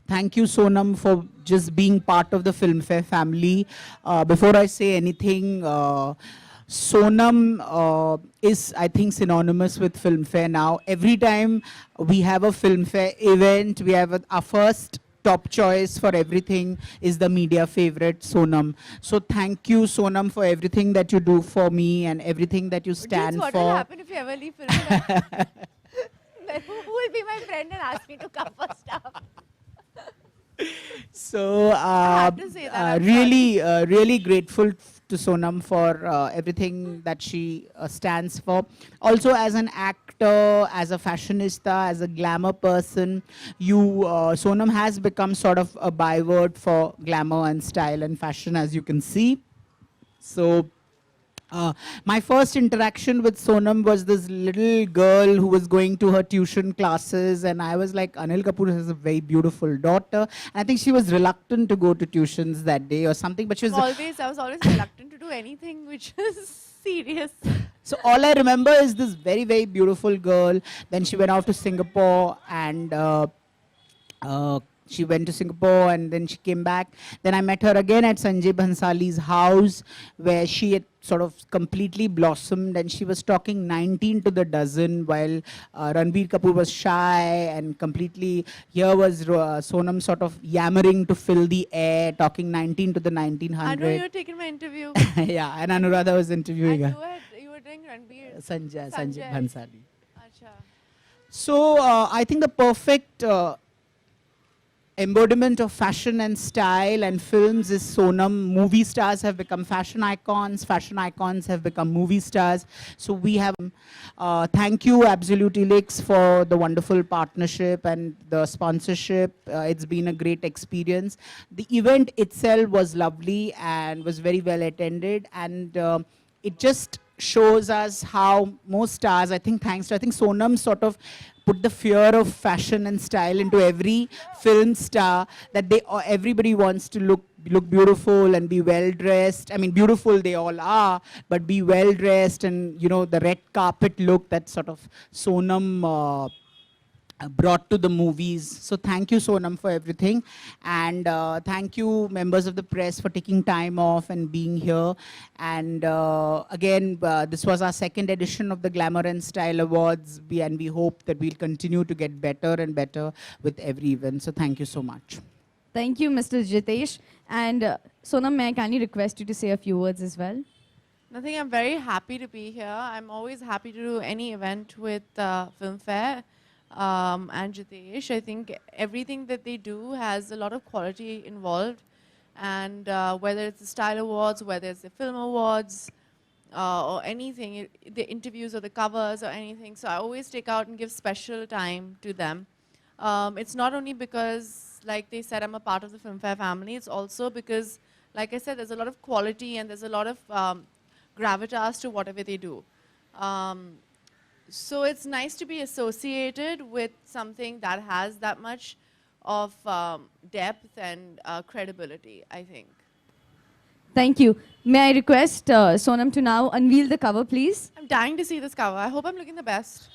thank you, Sonam, for just being part of the Filmfare family. Before I say anything, Sonam is, I think, synonymous with Filmfare now. Every time we have a Filmfare event, we have our first top choice for everything is the media favorite, Sonam. So thank you, Sonam, for everything that you do for me and everything that you Jeans, stand what will for. happen if you ever leave Filmfare? Who will be my friend and ask me to come for stuff? So had to say that, I'm really grateful to Sonam for everything that she stands for. Also, as an actor, as a fashionista, as a glamour person, Sonam has become sort of a byword for glamour and style and fashion, as you can see. So my first interaction with Sonam was this little girl who was going to her tuition classes, and I was like, Anil Kapoor has a very beautiful daughter. And I think she was reluctant to go to tuitions that day or something, but she was. I was always reluctant to do anything which is serious. So all I remember is this very beautiful girl. Then she went out to Singapore and. She went to Singapore and then she came back. Then I met her again at Sanjay Bhansali's house where she had sort of completely blossomed and she was talking 19 to the dozen while Ranbir Kapoor was shy and completely, here was Sonam sort of yammering to fill the air, talking 19 to the 1900. I know you were taking my interview. Yeah, and Anuradha was interviewing And her. you were doing Ranbir. Sanjay Bhansali. Acha. So I think the perfect embodiment of fashion and style and films is Sonam. Movie stars have become fashion icons have become movie stars. So we have, thank you Absolute Elix for the wonderful partnership and the sponsorship. It's been a great experience. The event itself was lovely and was very well attended, and it just shows us how most stars, I think Sonam sort of put the fear of fashion and style into every film star, that everybody wants to look beautiful and be well dressed. I mean, beautiful they all are, but be well dressed, and the red carpet look that sort of Sonam brought to the movies. So thank you, Sonam, for everything. And thank you, members of the press, for taking time off and being here. And again, this was our second edition of the Glamour and Style Awards, and we hope that we'll continue to get better and better with every event. So thank you so much. Thank you, Mr. Jitesh. And Sonam, may I kindly request you to say a few words as well? Nothing, I'm very happy to be here. I'm always happy to do any event with Filmfare. And Jitesh, I think everything that they do has a lot of quality involved, and whether it's the Style Awards, whether it's the Film Awards, or anything, the interviews or the covers or anything, so I always take out and give special time to them. It's not only because, like they said, I'm a part of the Filmfare family, it's also because, like I said, there's a lot of quality and there's a lot of gravitas to whatever they do. So it's nice to be associated with something that has that much of depth and credibility, I think. Thank you. May I request Sonam to now unveil the cover, please? I'm dying to see this cover. I hope I'm looking the best.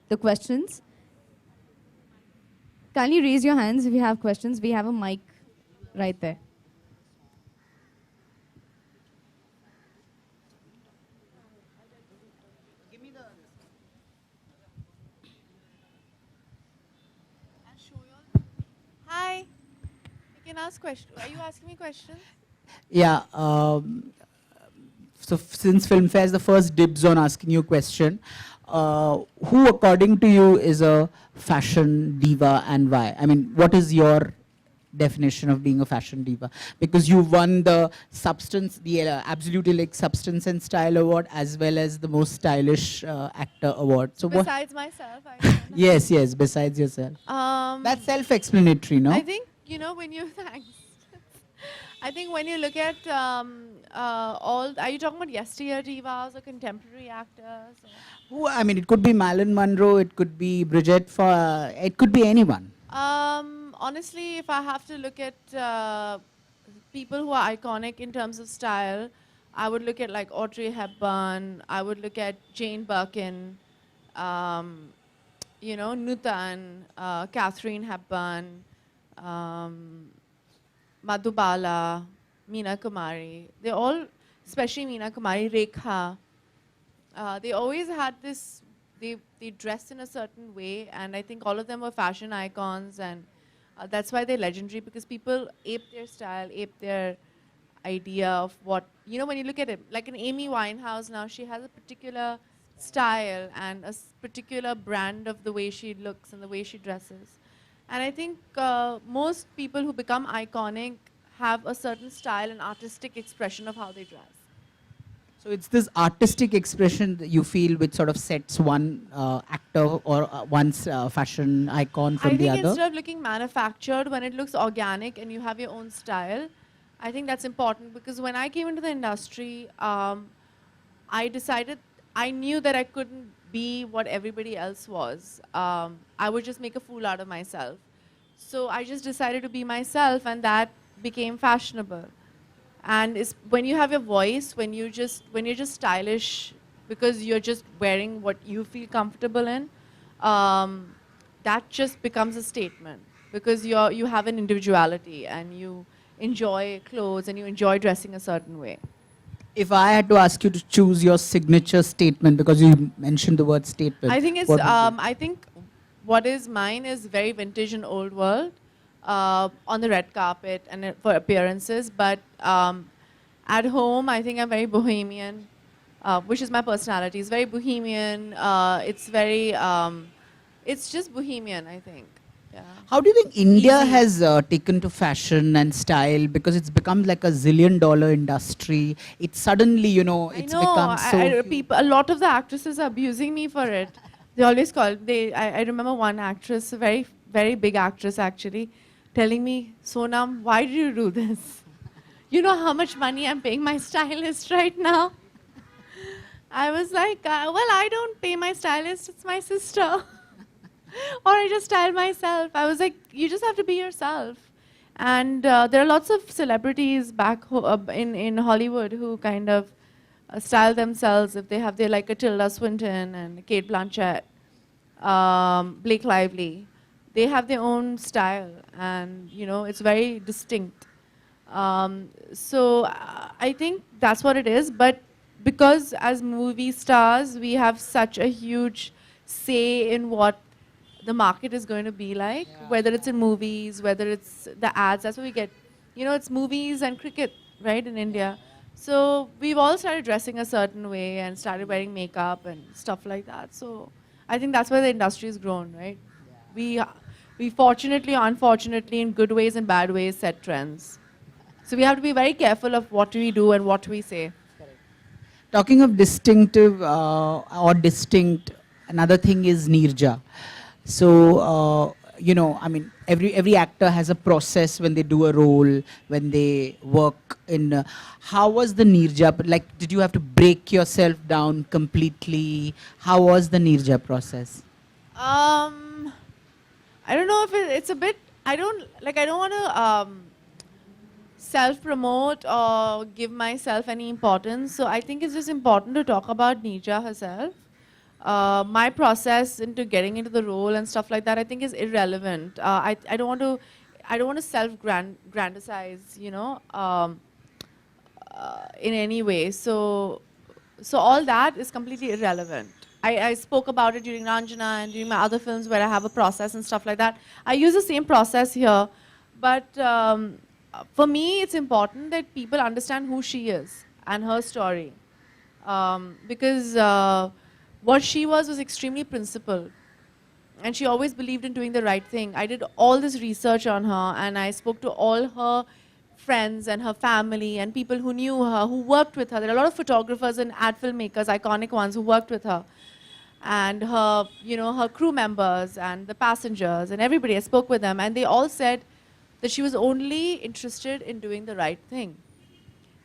the questions. Kindly raise your hands if you have questions. We have a mic right there. Hi. You can ask questions. Are you asking me questions? Yeah. So since Filmfare is the first dibs on asking you a question, who according to you is a fashion diva and why? I mean, what is your definition of being a fashion diva? Because you won the Absolute Elite Substance and Style Award as well as the most stylish actor award. So what? Besides myself, I don't know. Yes, besides yourself. That's self-explanatory, no? I think, when you, thanks. I think when you look at are you talking about yesteryear divas or contemporary actors? Or? I mean, it could be Marilyn Monroe, it could be Bridget, it could be anyone. Honestly, if I have to look at people who are iconic in terms of style, I would look at like Audrey Hepburn, I would look at Jane Birkin, Nutan, Catherine Hepburn, Madhubala, Meena Kumari. They all, especially Meena Kumari, Rekha, they always had this, they dressed in a certain way, and I think all of them were fashion icons, and that's why they're legendary, because people ape their style, ape their idea of what, when you look at it, like an Amy Winehouse now, she has a particular style and a particular brand of the way she looks and the way she dresses. And I think most people who become iconic have a certain style and artistic expression of how they dress. So it's this artistic expression that you feel which sort of sets one actor or one's fashion icon from the I think other? instead of looking manufactured, when it looks organic and you have your own style, I think that's important, because when I came into the industry, I knew that I couldn't be what everybody else was. I would just make a fool out of myself. So I just decided to be myself, and that became fashionable. And it's when you have your voice, when you're just stylish because you're just wearing what you feel comfortable in, that just becomes a statement, because you have an individuality and you enjoy clothes and you enjoy dressing a certain way. If I had to ask you to choose your signature statement, because you mentioned the word statement. I think it's what would it be? I think what is mine is very vintage and old world. On the red carpet and for appearances, but at home I think I'm very bohemian, which is my personality. It's very bohemian. It's very, it's just bohemian, I think. Yeah. How do you think India Easy. has taken to fashion and style? Because it's become like a zillion-dollar industry. It's suddenly, it's become so... A lot of the actresses are abusing me for it. They always call, I remember one actress, a very, very big actress actually, telling me, Sonam, why did you do this? You know how much money I'm paying my stylist right now? I was like, well, I don't pay my stylist, it's my sister. Or I just style myself. I was like, you just have to be yourself. And there are lots of celebrities back in Hollywood who kind of style themselves. If they have, they're like a Tilda Swinton and Kate Blanchett, Blake Lively. They have their own style, and it's very distinct. So I think that's what it is. But because as movie stars, we have such a huge say in what the market is going to be like, whether it's in movies, whether it's the ads. That's what we get. It's movies and cricket, right, in India. So we've all started dressing a certain way and started wearing makeup and stuff like that. So I think that's where the industry has grown, right? We fortunately, unfortunately, in good ways and bad ways, set trends. So we have to be very careful of what we do and what we say. Talking of distinctive or distinct, another thing is Neerja. So, I mean, every actor has a process when they do a role, when they work in. How was the Neerja? Like, did you have to break yourself down completely? How was the Neerja process? I don't know if it's a bit, I don't want to self-promote or give myself any importance. So I think it's just important to talk about Neerja herself. my process into getting into the role and stuff like that, I think is irrelevant. I don't want to, self-grandize, in any way. So all that is completely irrelevant. I spoke about it during Ranjana and during my other films where I have a process and stuff like that. I use the same process here, but for me, it's important that people understand who she is and her story, because what she was extremely principled, and she always believed in doing the right thing. I did all this research on her, and I spoke to all her friends and her family and people who knew her, who worked with her. There are a lot of photographers and ad filmmakers, iconic ones, who worked with her. And her, her crew members and the passengers and everybody, I spoke with them, and they all said that she was only interested in doing the right thing.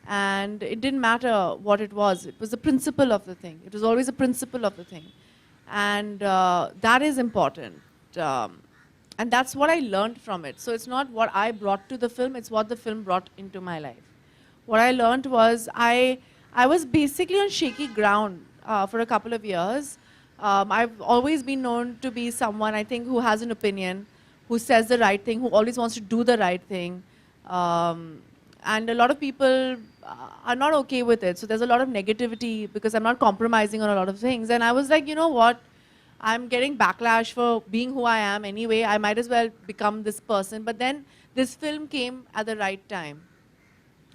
And it didn't matter what it was the principle of the thing. It was always a principle of the thing. And that is important. And that's what I learned from it. So it's not what I brought to the film, it's what the film brought into my life. What I learned was I was basically on shaky ground for a couple of years. I've always been known to be someone, I think, who has an opinion, who says the right thing, who always wants to do the right thing. And a lot of people are not okay with it. So there's a lot of negativity because I'm not compromising on a lot of things. And I was like, you know what? I'm getting backlash for being who I am anyway. I might as well become this person. But then this film came at the right time.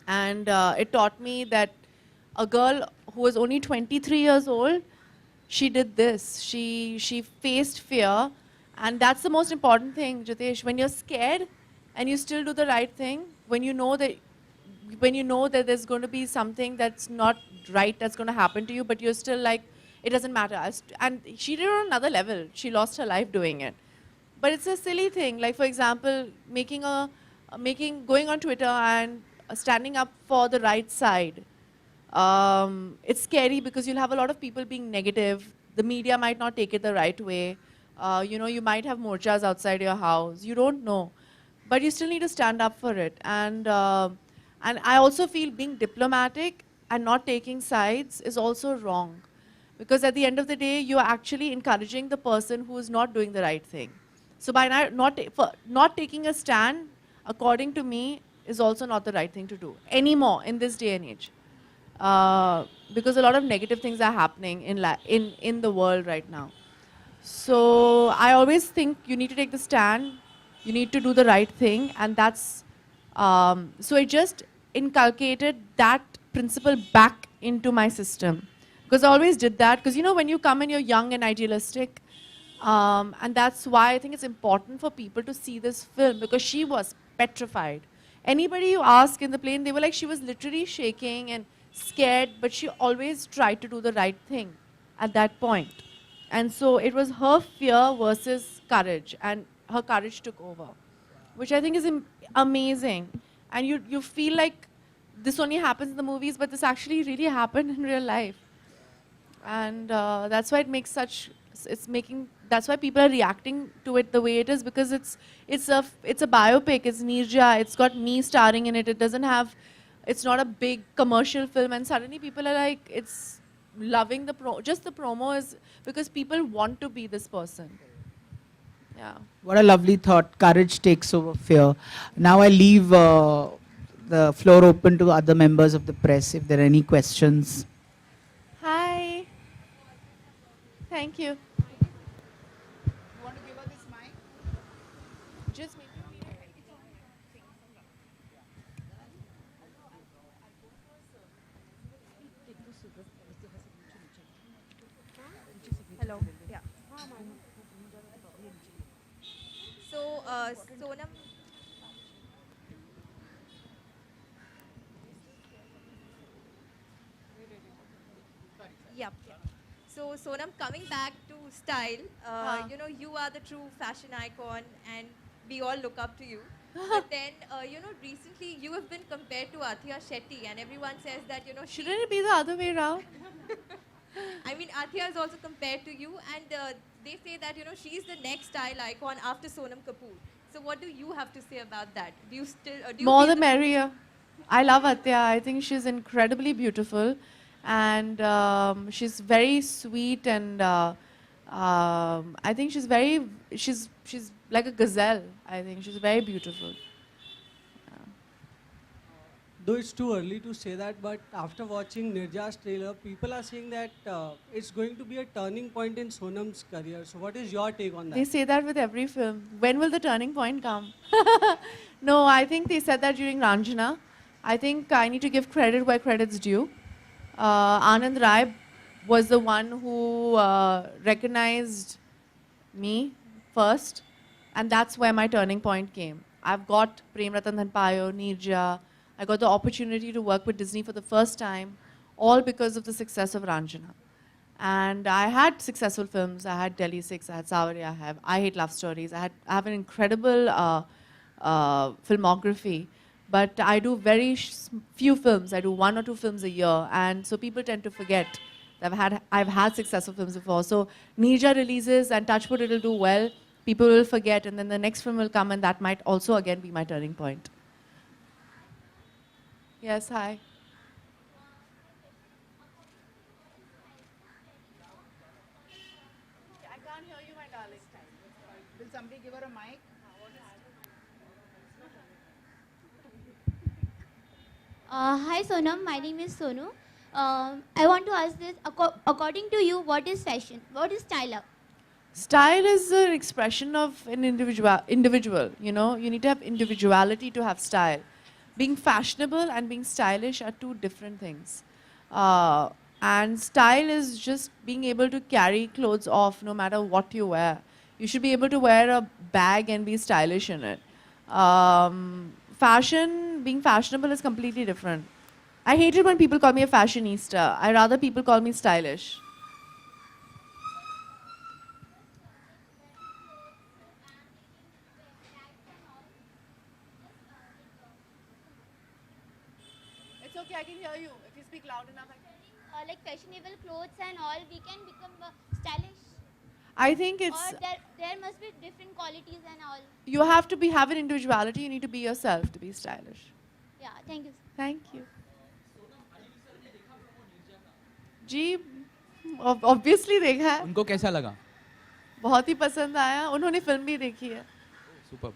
And it taught me that a girl who was only 23 years old, she did this. She faced fear. And that's the most important thing, Jitesh. When you're scared and you still do the right thing, when you know that there's going to be something that's not right that's going to happen to you, but you're still like, it doesn't matter. And she did it on another level. She lost her life doing it. But it's a silly thing. Like, for example, going on Twitter and standing up for the right side. It's scary because you'll have a lot of people being negative. The media might not take it the right way. You might have morchas outside your house. You don't know. But you still need to stand up for it. And I also feel being diplomatic and not taking sides is also wrong. Because at the end of the day, you are actually encouraging the person who is not doing the right thing. So by not taking a stand, according to me, is also not the right thing to do anymore in this day and age. Because a lot of negative things are happening in the world right now. So I always think you need to take the stand, you need to do the right thing, and that's, so I just inculcated that principle back into my system. Because I always did that, because when you come and you're young and idealistic, and that's why I think it's important for people to see this film, because she was petrified. Anybody you ask in the plane, they were like, she was literally shaking and scared, but she always tried to do the right thing at that point. And so it was her fear versus courage, and her courage took over, which I think is amazing. And you feel like this only happens in the movies, but this actually really happened in real life. And that's why that's why people are reacting to it the way it is, because it's a biopic, it's Neerja, it's got me starring in it, it's not a big commercial film, and suddenly people are like, it's loving just the promo is because people want to be this person. Yeah. What a lovely thought. Courage takes over fear. Now I leave the floor open to other members of the press if there are any questions. Hi. Thank you. You want to give her this mic? Just me. Hello. Yeah. So, Sonam. Yep. So, Sonam, coming back to style, you are the true fashion icon, and we all look up to you. But then, recently you have been compared to Athia Shetty, and everyone says that, Shouldn't it be the other way around? I mean, Athia is also compared to you, and they say that, she's the next style icon after Sonam Kapoor. So what do you have to say about that? Do you still... do you More feel the merrier. I love Atya. I think she's incredibly beautiful. and she's very sweet, and I think she's like a gazelle. I think she's very beautiful. Though it's too early to say that, but after watching Nirja's trailer, people are saying that it's going to be a turning point in Sonam's career. So what is your take on They that? say that with every film. When will the turning point come? No, I think they said that during Ranjana. I think I need to give credit where credit's due. Anand Rai was the one who recognized me first, and that's where my turning point came. I've got Prem Ratan Dhanpayo, Neerja. I got the opportunity to work with Disney for the first time, all because of the success of Ranjana. And I had successful films. I had Delhi 6, I had Savarya, I Hate Love Stories. I have an incredible filmography, but I do very few films. I do 1 or 2 films a year, and so people tend to forget that I've had successful films before. So Neerja releases, and Touchwood it'll do well. People will forget, and then the next film will come, and that might also again be my turning point. Yes, hi. I can't hear you, my darling. Will somebody give her a mic? Hi Sonam, my name is Sonu. I want to ask this, according to you, what is fashion? What is style? Style is an expression of an individual, you know. You need to have individuality to have style. Being fashionable and being stylish are two different things. And style is just being able to carry clothes off no matter what you wear. You should be able to wear a bag and be stylish in it. Fashion, being fashionable is completely different. I hate it when people call me a fashionista. I rather people call me stylish. It's okay, I can hear you. If you speak loud enough, I can. Like fashionable clothes and all, we can become stylish. I think it's, Or there must be different qualities and all. you have to have an individuality. You need to be yourself to be stylish. Yeah, thank you. Thank you. Ji, obviously देखा है. उनको कैसा लगा? बहुत ही पसंद आया. उन्होंने film भी देखी है. सुपर.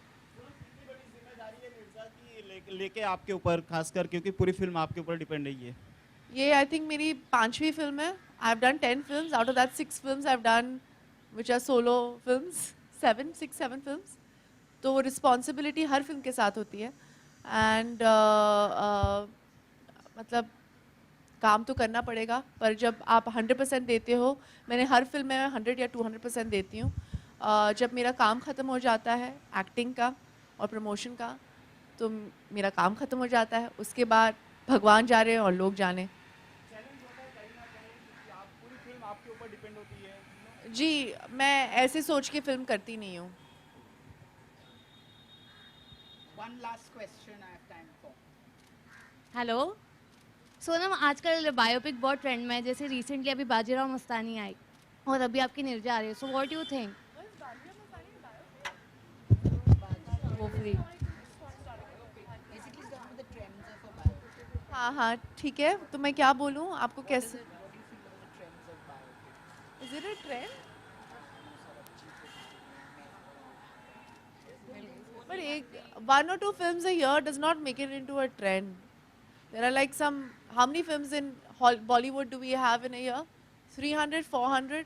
लेके आपके ऊपर खासकर क्योंकि पूरी फिल्म आपके ऊपर डिपेंड रही है. ये I think मेरी 5वीं फिल्म है. I've done 10 films. Out of that 6 films I've done, which are solo films. 7 films. तो responsibility हर फिल्म के साथ होती है. And मतलब काम तो करना पड़ेगा, पर जब आप 100% देते हो, मैंने हर फिल्म में 100 या 200% देती हूँ. जब मेरा काम ख़त्म हो जाता है एक्टिंग का और प्रमोशन का, तो मेरा काम ख़त्म हो जाता है. उसके बाद भगवान जा रहे हैं और लोग जाने. जी, मैं ऐसे सोच के फिल्म करती नहीं हूँ. One last question I have time for. Hello Sonam, आजकल बायोपिक बहुत ट्रेंड में है. जैसे रिसेंटली अभी बाजीराव मस्तानी आई और अभी आपकी निर्जा आ रही है. So what you think? वो free. Basically, some of the trends of a biopic. हाँ हाँ ठीक है. तो मैं क्या बोलूँ आपको कैसे? What do you feel are the trends of biopic? Is it a trend? But 1 or 2 films a year does not make it into a trend. There are like how many films in Bollywood do we have in a year? 300, 400?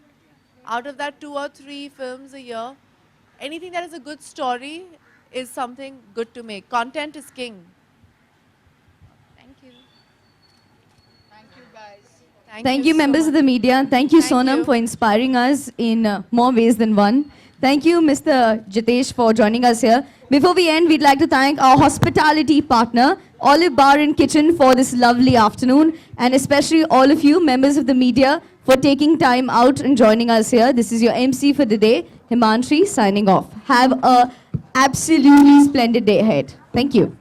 Out of that, 2 or 3 films a year. Anything that is a good story is something good to make. Content is king. Thank you. Thank you, guys. Thank you, so members of much. the media. Thank you, Thank Sonam, you. for inspiring us in more ways than one. Thank you, Mr. Jitesh, for joining us here. Before we end, we'd like to thank our hospitality partner, Olive Bar and Kitchen, for this lovely afternoon, and especially all of you, members of the media, for taking time out and joining us here. This is your MC for the day, Himanshi, signing off. Have a absolutely splendid day ahead. Thank you.